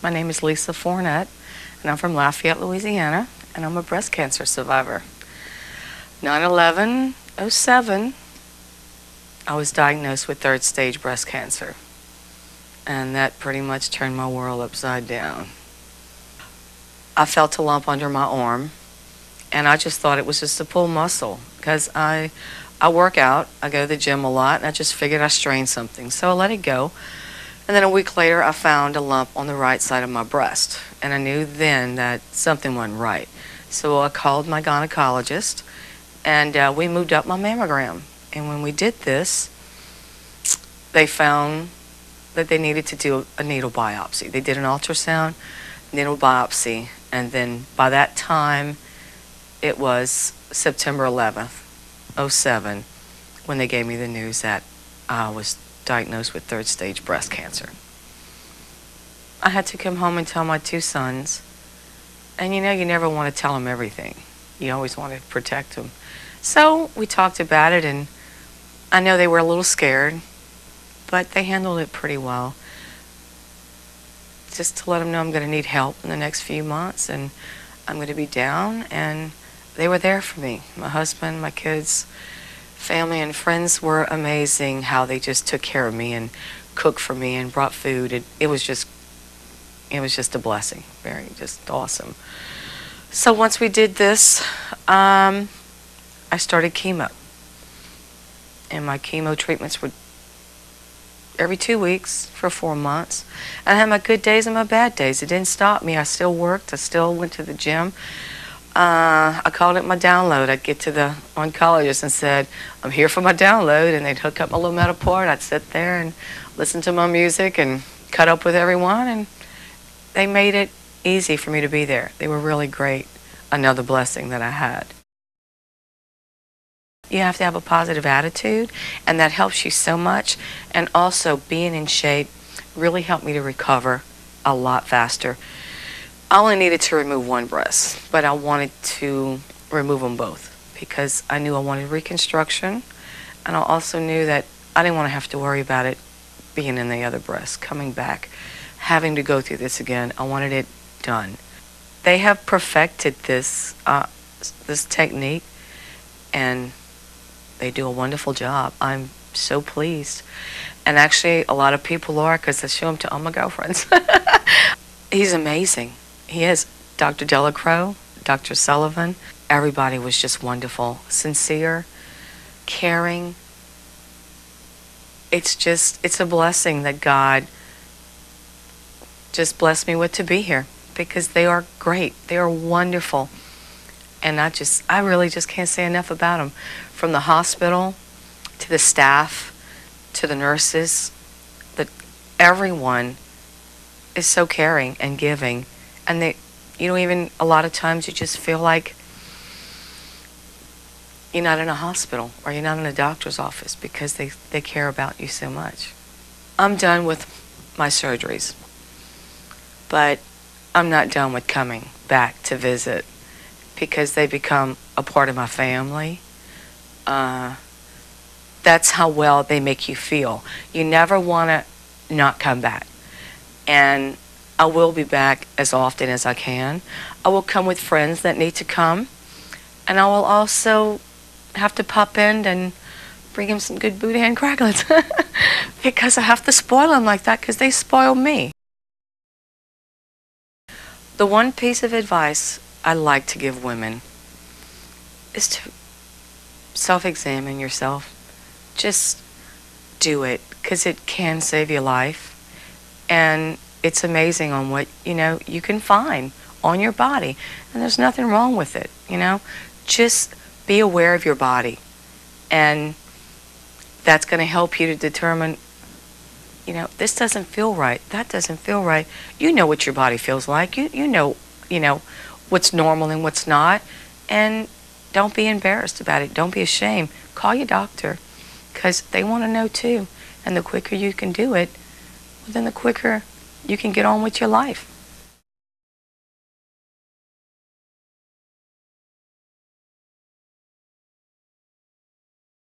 My name is Lisa Fournette, and I'm from Lafayette, Louisiana, and I'm a breast cancer survivor. 9/11/07, I was diagnosed with third-stage breast cancer, and that pretty much turned my world upside down. I felt a lump under my arm, and I just thought it was just a pull muscle, because I work out, I go to the gym a lot, and I just figured I strained something, so I let it go. And then a week later, I found a lump on the right side of my breast, and I knew then that something wasn't right. So I called my gynecologist, and we moved up my mammogram. And when we did this, they found that they needed to do a needle biopsy. They did an ultrasound, needle biopsy, and then by that time, it was September 11th, 07, when they gave me the news that I was diagnosed with third-stage breast cancer. I had to come home and tell my two sons, and you never want to tell them everything. You always want to protect them. So we talked about it, and I know they were a little scared, but they handled it pretty well. Just to let them know I'm going to need help in the next few months, and I'm going to be down, and they were there for me. My husband, my kids, family and friends were amazing, how they just took care of me and cooked for me and brought food. It was just a blessing, just awesome. So once we did this, I started chemo, and my chemo treatments were every 2 weeks for 4 months. And I had my good days and my bad days. It didn't stop me. I still worked. I still went to the gym. I called it my download. I'd get to the oncologist and said, I'm here for my download, and they'd hook up my little Metaport. I'd sit there and listen to my music and cut up with everyone, and they made it easy for me to be there. They were really great. Another blessing that I had. You have to have a positive attitude, and that helps you so much. And also, being in shape really helped me to recover a lot faster. I only needed to remove one breast, but I wanted to remove them both because I knew I wanted reconstruction, and I also knew that I didn't want to have to worry about it being in the other breast, coming back, having to go through this again. I wanted it done. They have perfected this technique, and they do a wonderful job. I'm so pleased. And actually, a lot of people are, because I show them to all my girlfriends. He's amazing. He is. Dr. Delacroix, Dr. Sullivan, everybody was just wonderful. Sincere, caring. It's a blessing that God just blessed me with to be here, because they are great. They are wonderful. And I really just can't say enough about them. From the hospital, to the staff, to the nurses, everyone is so caring and giving. And even a lot of times you just feel like you're not in a hospital or you're not in a doctor's office, because they care about you so much. I'm done with my surgeries, but I'm not done with coming back to visit, because they become a part of my family. That's how well they make you feel. You never want to not come back. And I will be back as often as I can. I will come with friends that need to come. And I will also have to pop in and bring them some good boudin cracklets. Because I have to spoil them like that, because they spoil me. The one piece of advice I like to give women is to self-examine yourself. Just do it, because it can save your life. And it's amazing on what you can find on your body, and there's nothing wrong with it. Just be aware of your body, and that's going to help you to determine, this doesn't feel right, that doesn't feel right. You know what your body feels like. You know what's normal and what's not, and don't be embarrassed about it. Don't be ashamed. Call your doctor, because they want to know too. And the quicker you can do it, then the quicker you can get on with your life.